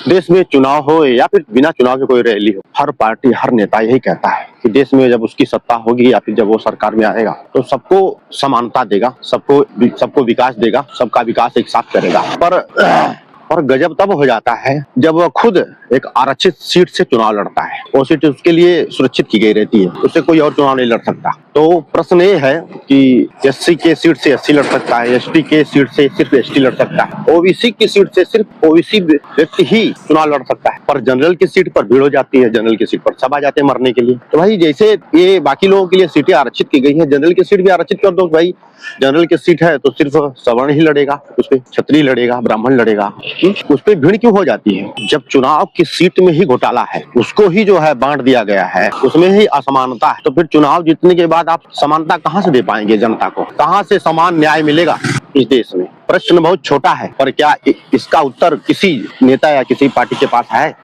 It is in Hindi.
देश में चुनाव हो या फिर बिना चुनाव के कोई रैली हो, हर पार्टी हर नेता यही कहता है कि देश में जब उसकी सत्ता होगी या फिर जब वो सरकार में आएगा तो सबको समानता देगा, सबको विकास देगा, सबका विकास एक साथ करेगा। पर गजब तब हो जाता है जब वह खुद एक आरक्षित सीट से चुनाव लड़ता है। वो सीट उसके लिए सुरक्षित की गई रहती है, उससे कोई और चुनाव नहीं लड़ सकता। तो प्रश्न ये है कि एससी के सीट से एससी लड़ सकता है, एसटी के सीट से सिर्फ एसटी लड़ सकता है, ओबीसी की सीट से सिर्फ ओबीसी व्यक्ति ही चुनाव लड़ सकता है। पर जनरल की सीट पर भीड़ हो जाती है, जनरल की सीट पर सब आ जाते हैं मरने के लिए। तो भाई जैसे ये बाकी लोगों के लिए सीटें आरक्षित की गई है, जनरल की सीट भी आरक्षित कर दो भाई। जनरल की सीट है तो सिर्फ सवर्ण ही लड़ेगा, उसपे क्षत्रिय लड़ेगा, ब्राह्मण लड़ेगा। उस पर भीड़ क्यों हो जाती है? जब चुनाव की सीट में ही घोटाला है, उसको ही जो है बांट दिया गया है, उसमें ही असमानता है, तो फिर चुनाव जीतने के बाद आप समानता कहां से दे पाएंगे जनता को? कहां से समान न्याय मिलेगा इस देश में? प्रश्न बहुत छोटा है, पर क्या इसका उत्तर किसी नेता या किसी पार्टी के पास है?